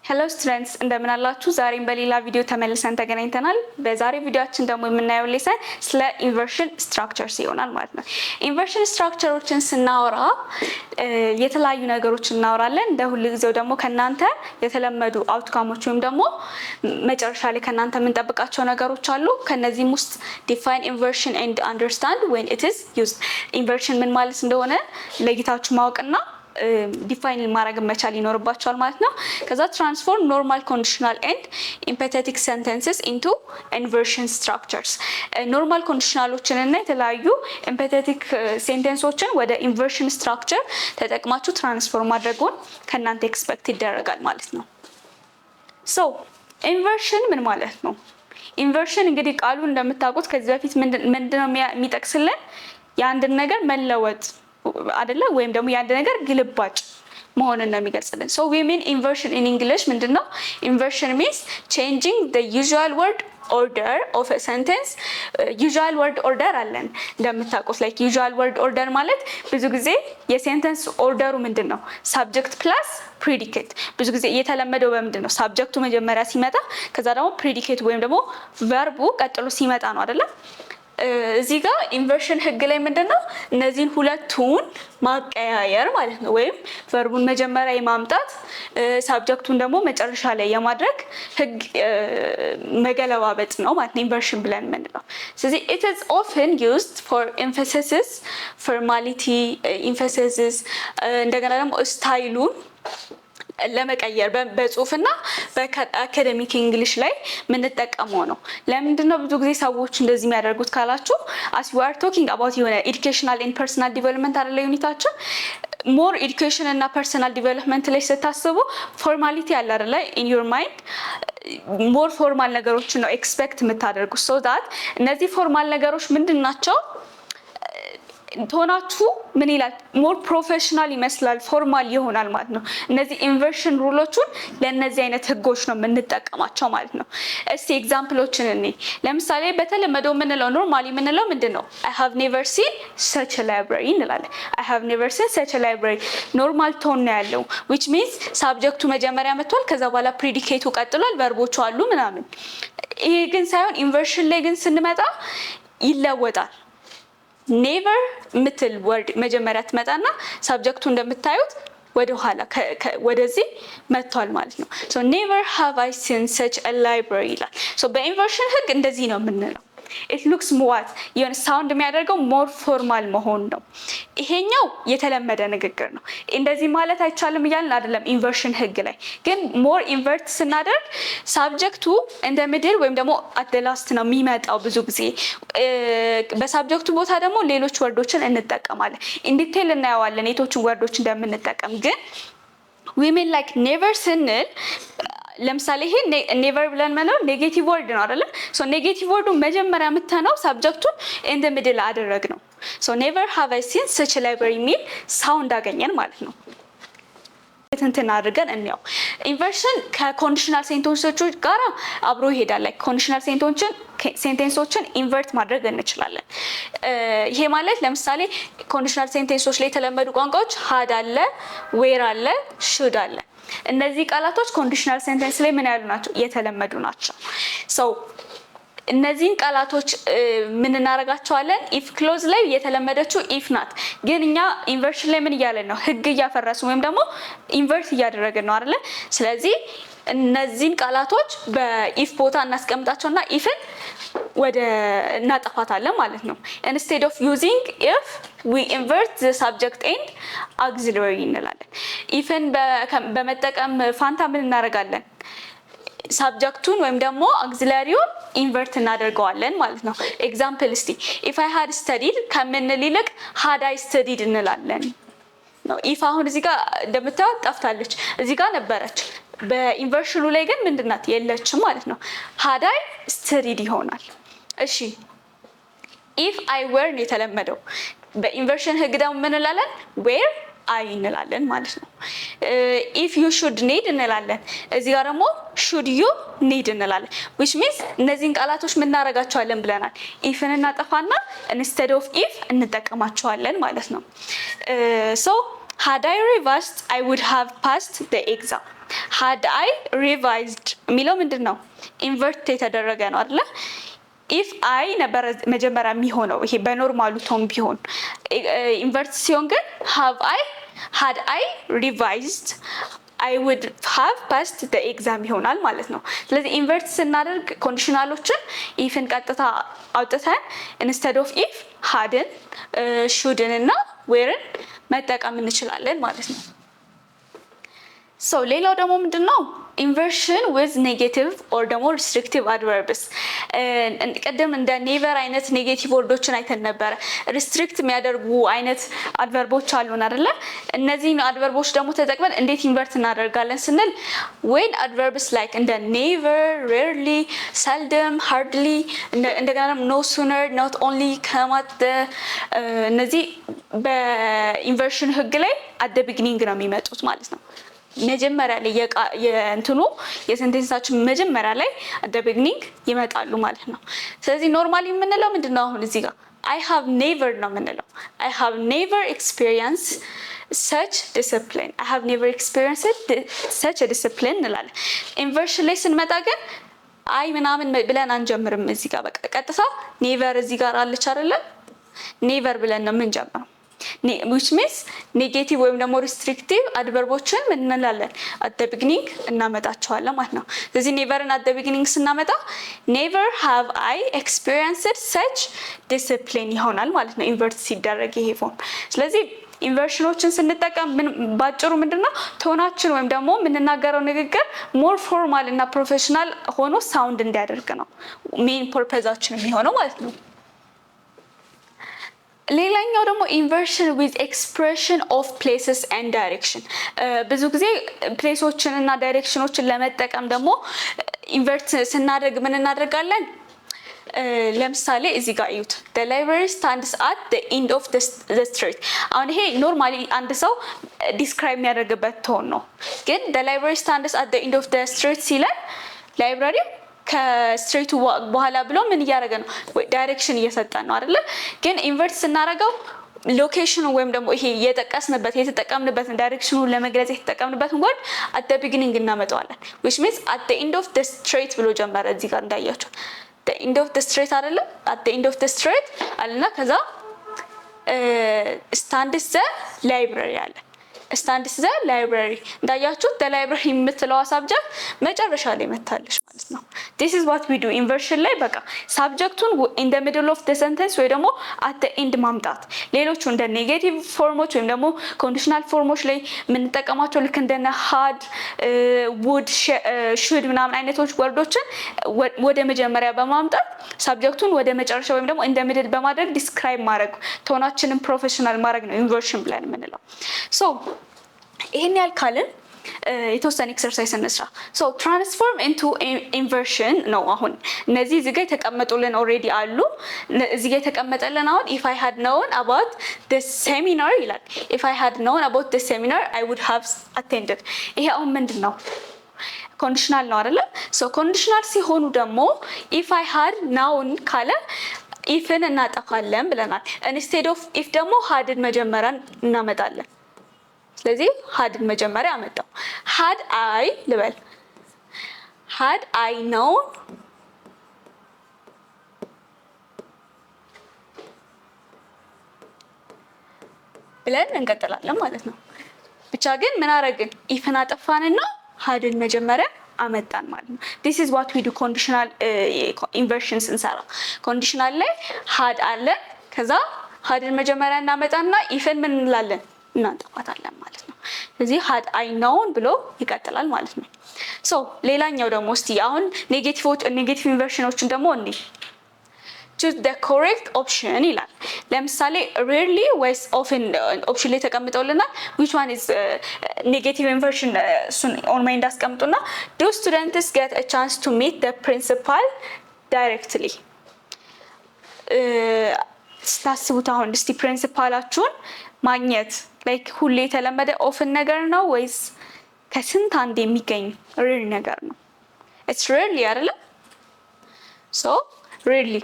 Hello students, እንደምን አላችሁ? ዛሬም በሌላ ቪዲዮ ተመልሰን ተገናኝተናል። በዛሬ ቪዲዮአችን ደግሞ የምናየው ሌሰን ስለ ኢንቨርሽን ስትራክቸርስ ይሆናል ማለት ነው። ኢንቨርሽን ስትራክቸሮችን ስናወራ የተለያዩ ነገሮችን እናወራለን። እንደ ሁሉ ጊዜው ደግሞ ከናንተ የተለመዱ አውትካሞች ወይም ደግሞ መጨረሻ ላይ ከናንተ የምንጠብቃቸው ነገሮች አሉ። ከነዚህም ውስጥ define inversion and understand when it is used። ኢንቨርሽን ምን ማለት እንደሆነ ለይታችሁ ማወቅና ዲፋይን ማድረግ መቻል ይኖርባቸዋል ማለት ነው። ከዛ ትራንስፎርም ኖርማል ኮንዲሽናል ኤንድ ኢምፐቴቲክ ሰንተንስስ ኢንቱ ኢንቨርሽን ስትራክቸርስ። ኖርማል ኮንዲሽናሎችን እና የተለያዩ ኢምፐቴቲክ ሴንተንሶችን ወደ ኢንቨርሽን ስትራክቸር ተጠቅማችሁ ትራንስፎርም ማድረጉን ከእናንተ ኤክስፔክት ይደረጋል ማለት ነው። ሶ ኢንቨርሽን ምን ማለት ነው? ኢንቨርሽን እንግዲህ ቃሉ እንደምታውቁት ከዚህ በፊት ምንድነው የሚጠቅስልን? የአንድን ነገር መለወጥ አይደለ? ወይም ደግሞ የአንድ ነገር ግልባጭ መሆንን ነው የሚገልጽልን። so we mean inversion in English ምንድነው? inversion means changing the usual word order of a sentence. usual word order አለን እንደምታውቁት። like usual word order ማለት ብዙ ጊዜ የሴንተንስ ኦርደሩ ምንድነው? subject plus predicate። ብዙ ጊዜ የተለመደው በምንድነው? subjectቱ መጀመሪያ ሲመጣ ከዛ ደግሞ predicate ወይም ደግሞ verbu ቀጥሎ ሲመጣ ነው አይደለ? እዚህ ጋር ኢንቨርሽን ህግ ላይ ምንድነው? እነዚህን ሁለቱን ማቀያየር ማለት ነው። ወይም ቨርቡን መጀመሪያ የማምጣት ሳብጀክቱን ደግሞ መጨረሻ ላይ የማድረግ ህግ መገለባበጥ ነው ማለት ነው ኢንቨርሽን ብለን የምንለው። ስለዚህ it is often used for emphasis, formality, emphasis እንደገና ደግሞ ስታይሉን ለመቀየር በጽሁፍና በአካዳሚክ እንግሊሽ ላይ የምንጠቀመው ነው። ለምንድነው ብዙ ጊዜ ሰዎች እንደዚህ የሚያደርጉት ካላችሁ as we are talking about የሆነ educational and personal development አይደለ ዩኒታችን more education እና personal development ላይ ስታስቡ ፎርማሊቲ አለ አይደለ in your mind more ፎርማል ነገሮችን ነው ኤክስፔክት የምታደርጉት so that እነዚህ ፎርማል ነገሮች ምንድን ናቸው ቶናችሁ ምን ይላል ሞር ፕሮፌሽናል ይመስላል ፎርማል ይሆናል ማለት ነው። እነዚህ ኢንቨርሽን ሩሎቹን ለነዚህ አይነት ህጎች ነው የምንጠቀማቸው ማለት ነው። እስቲ ኤግዛምፕሎችን እኔ ለምሳሌ በተለመደው ምንለው ኖርማሊ ምንለው ምንድነው? I have never seen such a library እንላለን። I have never seen such a library ኖርማል ቶን ነው ያለው which means ሳብጀክቱ መጀመሪያ መጥቷል ከዛ በኋላ ፕሪዲኬቱ ቀጥሏል ቨርቦቹ አሉ ምናምን። ይሄ ግን ሳይሆን ኢንቨርሽን ላይ ግን ስንመጣ ይለወጣል። ኔቨር ምትል ወርድ መጀመሪያ ትመጣና ሳብጀክቱ እንደምታዩት ወደ ኋላ ወደዚህ መጥቷል ማለት ነው። so never have I seen such a library ይላል። so በኢንቨርሽን ህግ እንደዚህ ነው የምንለው። it looks more የሆነ ሳውንድ የሚያደርገው ሞር ፎርማል መሆን ነው። ይሄኛው የተለመደ ንግግር ነው። እንደዚህ ማለት አይቻልም እያልን አይደለም። ኢንቨርሽን ህግ ላይ ግን ሞር ኢንቨርት ስናደርግ ሳብጀክቱ እንደ ምድር ወይም ደግሞ at the last ነው የሚመጣው ብዙ ጊዜ። በሳብጀክቱ ቦታ ደግሞ ሌሎች ወርዶችን እንጠቀማለን። ኢን ዲቴል እናየዋለን የቶችን ወርዶች እንደምንጠቀም። ግን we mean like never ስንል ለምሳሌ ይሄ ኔቨር ብለን ማለት ኔጌቲቭ ወርድ ነው አይደለ? ሶ ኔጌቲቭ ወርዱ መጀመሪያ የምትነው ሳብጀክቱን ኢን ዘ ሚድል አደረግ ነው። ሶ ኔቨር ሃቭ አይ ሲን such a library ሚል ሳውንድ አገኘን ማለት ነው። እንትን አድርገን እንየው። ኢንቨርሽን ከኮንዲሽናል ሴንተንሶች ጋር አብሮ ይሄዳል። ላይክ ኮንዲሽናል ሴንተንሶችን ኢንቨርት ማድረግ እንችላለን። ይሄ ማለት ለምሳሌ ኮንዲሽናል ሴንተንሶች ላይ የተለመዱ ቋንቋዎች had አለ፣ where አለ፣ should አለ። እነዚህ ቃላቶች ኮንዲሽናል ሴንተንስ ላይ ምን ያሉ ናቸው? የተለመዱ ናቸው። ሶ እነዚህን ቃላቶች ምን እናደርጋቸዋለን? ኢፍ ክሎዝ ላይ የተለመደችው ኢፍ ናት። ግን እኛ ኢንቨርሽን ላይ ምን እያለን ነው? ህግ እያፈረስን ወይም ደግሞ ኢንቨርት እያደረግን ነው አይደለ? ስለዚህ እነዚህን ቃላቶች በኢፍ ቦታ እናስቀምጣቸውና ኢፍን ወደ እናጠፋታለን ማለት ነው። instead of using if we invert the subject and auxiliary እንላለን። ኢፍን በመጠቀም ፋንታ ምን እናደርጋለን? ሳብጀክቱን ወይም ደግሞ አክሲላሪውን ኢንቨርት እናደርገዋለን ማለት ነው። ኤግዛምፕል እስቲ if I had studied ከምንል ይልቅ had I studied እንላለን ነው። ኢፍ አሁን እዚህ ጋር እንደምታዩት ጠፍታለች፣ እዚህ ጋር ነበረች። በኢንቨርሽኑ ላይ ግን ምንድናት? የለችም ማለት ነው። had I studied ይሆናል። እሺ if I were ነው የተለመደው። በኢንቨርሽን ህግ ደግሞ ምን እንላለን? where I እንላለን ማለት ነው። if you should need እንላለን። እዚህ ጋር ደግሞ should you need እንላለን which means እነዚህን ቃላቶች ምን እናደርጋቸዋለን ብለናል? ኢፍን እናጠፋና instead of if እንጠቀማቸዋለን ማለት ነው። so had I reversed I would have passed the exam had I revised የሚለው ምንድነው? ኢንቨርት የተደረገ ነው አይደለ? if I ነበር መጀመሪያ የሚሆነው ይሄ በኖርማሉ ቶን ቢሆን ኢንቨርት ሲሆን ግን had I revised I would have passed the exam ይሆናል ማለት ነው። ስለዚህ ኢንቨርት ስናደርግ ኮንዲሽናሎችን ኢፍን ቀጥታ አውጥተን instead of if hadን shouldን እና whereን መጠቀም እንችላለን ማለት ነው። ሶ ሌላው ደግሞ ምንድነው? inversion with negative or ደግሞ restrictive adverbs ቀደም እንደ never አይነት ኔጌቲቭ ወርዶችን አይተን ነበር። ሪስትሪክት የሚያደርጉ አይነት አድቨርቦች አሉን አይደለ? እነዚህን አድቨርቦች ደግሞ ተጠቅመን እንዴት ኢንቨርት እናደርጋለን ስንል when adverbs like እንደ never, rarely, seldom, hardly እንደገና no sooner, not only, come at the እነዚህ በኢንቨርሽን ህግ ላይ at the beginning ነው የሚመጡት ማለት ነው። መጀመሪያ ላይ የእንትኑ የሴንቴንሳችን መጀመሪያ ላይ at the beginning ይመጣሉ ማለት ነው። ስለዚህ ኖርማሊ የምንለው ምንድነው? አሁን እዚህ ጋር I have never ነው የምንለው። I have never experienced such discipline. I have never experienced such a discipline እንላለን። ኢንቨርሽን ላይ ስንመጣ ግን አይ ምናምን ብለን አንጀምርም። እዚህ ጋር በቃ ቀጥታ never እዚህ ጋር አለች አይደለ? never ብለን ነው የምንጀምረው። which means ኔጌቲቭ ወይም ደግሞ ሪስትሪክቲቭ አድቨርቦችን ምን እንላለን? at the beginning እናመጣቸዋለን ማለት ነው። ስለዚህ ኔቨርን at the beginning ስናመጣ never have I experienced such discipline ይሆናል ማለት ነው ኢንቨርት ሲደረግ ይሄ ፎርም። ስለዚህ ኢንቨርሽኖችን ስንጠቀም ባጭሩ ምንድነው ቶናችን ወይም ደግሞ የምንናገረው ንግግር ሞር ፎርማል እና ፕሮፌሽናል ሆኖ ሳውንድ እንዲያደርግ ነው ሜን ፐርፐዛችን የሚሆነው ማለት ነው። ሌላኛው ደግሞ ኢንቨርሽን ዊዝ ኤክስፕሬሽን ኦፍ ፕሌስስ ኤንድ ዳይሬክሽን ብዙ ጊዜ ፕሌሶችን እና ዳይሬክሽኖችን ለመጠቀም ደግሞ ኢንቨርት ስናደርግ ምን እናደርጋለን? ለምሳሌ እዚህ ጋር እዩት the library stands at the end of the street። አሁን ይሄ ኖርማሊ አንድ ሰው ዲስክራይብ የሚያደርግበት ቶን ነው። ግን the library stands at the end of the street ሲለን ላይብራሪ ከስትሬቱ በኋላ ብሎ ምን እያደረገ ነው? ዳይሬክሽን እየሰጠ ነው አይደለ? ግን ኢንቨርት ስናደርገው ሎኬሽኑ ወይም ደግሞ ይሄ የተጠቀምንበትን ዳይሬክሽኑን ለመግለጽ የተጠቀምንበትን ወርድ at the beginning እናመጣዋለን። which means at the end of the street ብሎ ጀመረ። እዚህ ጋር እንዳያችሁ the end of the street አይደለ? at the end of the street አለና ከዛ stands the library አለ። stands the library እንዳያችሁ the library የምትለዋ ሳብጀክት መጨረሻ ላይ መታለች ማለት ነው። this is what we do inversion ላይ በቃ ሳብጀክቱን in the middle of the sentence ወይ ደግሞ at the end ማምጣት። ሌሎቹ እንደ ኔጌቲቭ ፎርሞች ወይም ደግሞ ኮንዲሽናል ፎርሞች ላይ የምንጠቀማቸው ልክ እንደነ had, would, should ምናምን አይነቶች ወርዶችን ወደ መጀመሪያ በማምጣት ሳብጀክቱን ወደ መጨረሻ ወይም ደግሞ in the middle በማድረግ ዲስክራይብ ማድረግ ቶናችንን ፕሮፌሽናል ማድረግ ነው ኢንቨርሽን ብለን የምንለው። ሶ ይሄን ያልካልን የተወሰነ ኤክሰርሳይዝ እንስራ። ሶ ትራንስፎርም ኢንቱ ኢንቨርሽን ነው። አሁን እነዚህ እዚህ ጋር የተቀመጡልን ኦልሬዲ አሉ። እዚህ ጋር የተቀመጠልን አሁን if I had known about the seminar ይላል። if I had known about the seminar I would have attended። ይሄ አሁን ምንድነው? ኮንዲሽናል ነው አይደለ? ሶ ኮንዲሽናል ሲሆኑ ደግሞ if I had known ካለ ኢፍን እናጠፋለን ብለናል። ኢንስቴድ ኦፍ ኢፍ ደግሞ hadን መጀመሪያ እናመጣለን። ስለዚህ hadን መጀመሪያ አመጣው። had I ልበል had I known ብለን እንቀጥላለን ማለት ነው። ብቻ ግን ምን አደረግን? ኢፍን አጠፋንና hadን መጀመሪያ አመጣን ማለት ነው። this is what we do conditional inversions እንሰራ። ኮንዲሽናል ላይ had አለ ከዛ hadን መጀመሪያ እናመጣና ኢፍን ምን እንላለን? እናጠፋታለን ማለት ነው። ስለዚህ had I known ብሎ ይቀጥላል ማለት ነው። ሶ ሌላኛው ደግሞ እስቲ አሁን ኔጌቲቭ ኢንቨርሽኖችን ደግሞ እንዴ choose the correct option ይላል። ለምሳሌ rarely ወይስ often ኦፕሽን ላይ ተቀምጠውልናል። which one is negative inversion እሱን on mind አስቀምጡና do students get a chance to meet the principal directly ስታስቡት አሁን እስቲ ፕሪንሲፓላችሁን ማግኘት ላይክ ሁሌ የተለመደ ኦፍን ነገር ነው ወይስ ከስንት አንድ የሚገኝ ሬር ነገር ነው? it's rarely አይደለ? so rarely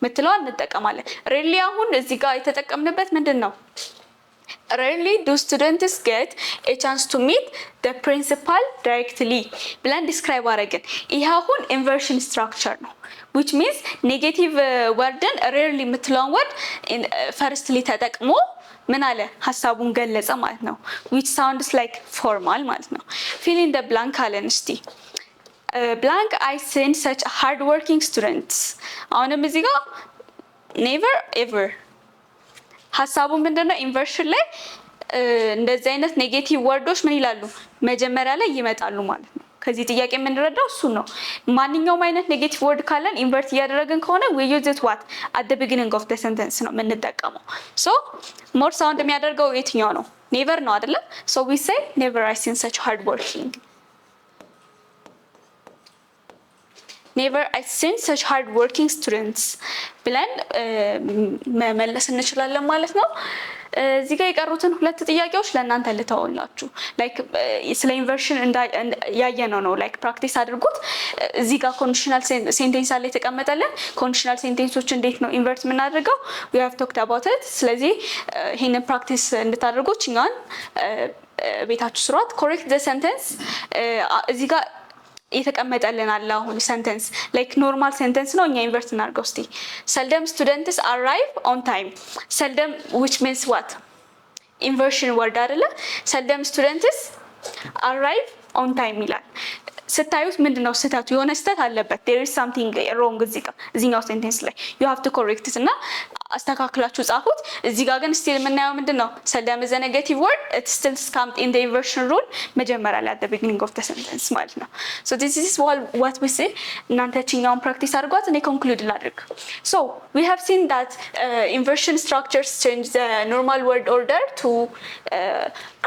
ምትለው እንጠቀማለን። rarely አሁን እዚህ ጋር የተጠቀምንበት ምንድነው? rarely do students get a chance to meet the principal directly ብለን ዲስክራይብ አደረግን። ይህ አሁን ኢንቨርሽን ስትራክቸር ነው which means ኔጌቲቭ ወርድን rarely የምትለውን ወርድ ፈርስትሊ ተጠቅሞ ምን አለ ሀሳቡን ገለጸ ማለት ነው which sounds like formal ማለት ነው። fill in the blank አለን እስቲ blank I seen such hard working students አሁንም እዚህ ጋር never ever ሀሳቡ ምንድነው ኢንቨርሽን ላይ እንደዚህ አይነት ኔጌቲቭ ወርዶች ምን ይላሉ መጀመሪያ ላይ ይመጣሉ ማለት ነው። ከዚህ ጥያቄ የምንረዳው እሱ ነው። ማንኛውም አይነት ኔጌቲቭ ወርድ ካለን ኢንቨርት እያደረግን ከሆነ we use it what at the beginning of the sentence ነው የምንጠቀመው። so more sound የሚያደርገው የትኛው ነው never ነው አይደለ? so we say never I seen such hard working never I seen such hard working students ብለን መመለስ እንችላለን ማለት ነው። እዚህ ጋር የቀሩትን ሁለት ጥያቄዎች ለእናንተ ልተውላችሁ። ላይክ ስለ ኢንቨርሽን ያየነው ነው ላይክ ፕራክቲስ አድርጉት። እዚህ ጋር ኮንዲሽናል ሴንቴንስ አለ የተቀመጠልን። ኮንዲሽናል ሴንቴንሶች እንዴት ነው ኢንቨርት የምናደርገው we have talked about it። ስለዚህ ይሄንን ፕራክቲስ እንድታደርጉ እኛን ቤታችሁ ስሯት። correct the sentence እዚህ ጋር የተቀመጠልን አለ አሁን ሰንተንስ ላይክ ኖርማል ሰንተንስ ነው። እኛ ኢንቨርት እናድርገው እስቲ seldom students arrive on time seldom which means what inversion word አይደለ? seldom students arrive on time ይላል። ስታዩት ምንድነው ስህተቱ? የሆነ ስህተት አለበት there is something wrong እዚህኛው ሴንቴንስ ላይ you have to correct it እና አስተካክላችሁ ጻፉት። እዚህ ጋር ግን ስቲል የምናየው ምንድነው seldom is a negative word it still comes in the inversion rule መጀመሪያ ላይ at the beginning of the sentence ማለት ነው። so this is what we say። እናንተ እቺኛውን ፕራክቲስ አድርጓት እኔ ኮንክሉድ ላድርግ። so we have seen that inversion structures change the normal word order to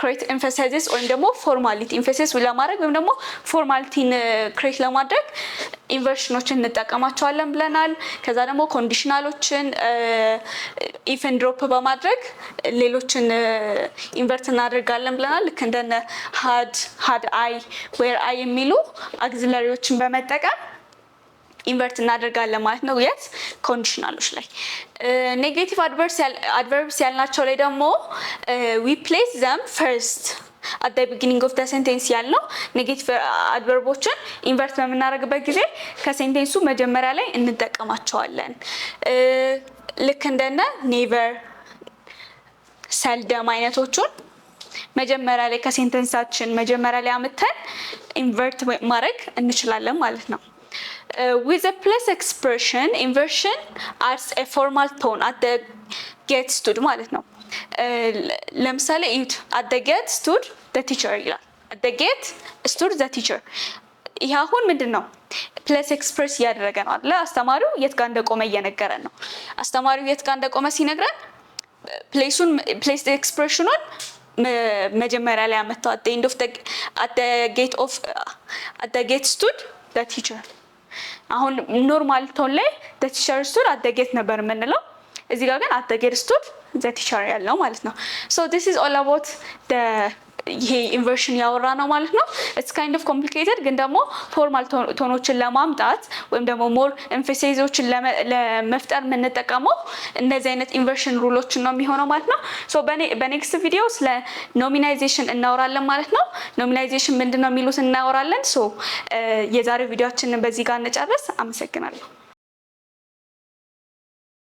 create emphasis ወይም ደግሞ formality emphasis ለማድረግ ወይም ደግሞ formality ክሬት ለማድረግ ኢንቨርሽኖችን እንጠቀማቸዋለን ብለናል። ከዛ ደግሞ ኮንዲሽናሎችን ኢፍ ኤንድ ድሮፕ በማድረግ ሌሎችን ኢንቨርት እናደርጋለን ብለናል። ልክ እንደነ had I where I የሚሉ አግዚለሪዎችን በመጠቀም ኢንቨርት እናደርጋለን ማለት ነው የት ኮንዲሽናሎች ላይ። ኔጌቲቭ አድቨርብስ ያልናቸው ላይ ደግሞ we place them first at the beginning of the sentence ያልነው ኔጌቲቭ አድቨርቦችን ኢንቨርት በምናደርግበት ጊዜ ከሴንቴንሱ መጀመሪያ ላይ እንጠቀማቸዋለን። ልክ እንደነ never seldom አይነቶቹን መጀመሪያ ላይ ከሴንቴንሳችን መጀመሪያ ላይ አምጥተን ኢንቨርት ማድረግ እንችላለን ማለት ነው። with a plus expression inversion adds a formal tone at the get stood ማለት ነው። ለምሳሌ እዩት at the gate stood the teacher ይላል። at the gate stood the teacher ይሄ አሁን ምንድነው ፕለስ ኤክስፕረስ እያደረገ ነው አይደል? አስተማሪው የት ጋር እንደቆመ እየነገረን ነው። አስተማሪው የት ጋር እንደቆመ ሲነግረን ፕሌስ ኤክስፕሬሽኑን መጀመሪያ ላይ አመጣው at the end of the at the gate stood the teacher። አሁን ኖርማል ቶን ላይ the teacher stood at the gate ነበር የምንለው። እዚህ ጋር ግን at the gate stood the teacher ያለው ማለት ነው። so this is all about the ይሄ ኢንቨርሽን ያወራ ነው ማለት ነው። it's kind of complicated ግን ደግሞ ፎርማል ቶኖችን ለማምጣት ወይም ደግሞ ሞር ኤምፋሲዞችን ለመፍጠር የምንጠቀመው እነዚህ አይነት ኢንቨርሽን ሩሎችን ነው የሚሆነው ማለት ነው። so በኔክስት ቪዲዮ ስለ ኖሚናይዜሽን እናወራለን ማለት ነው። ኖሚናይዜሽን ምንድነው የሚሉት እናወራለን። so የዛሬው ቪዲዮአችንን በዚህ ጋር እንጨርስ። አመሰግናለሁ።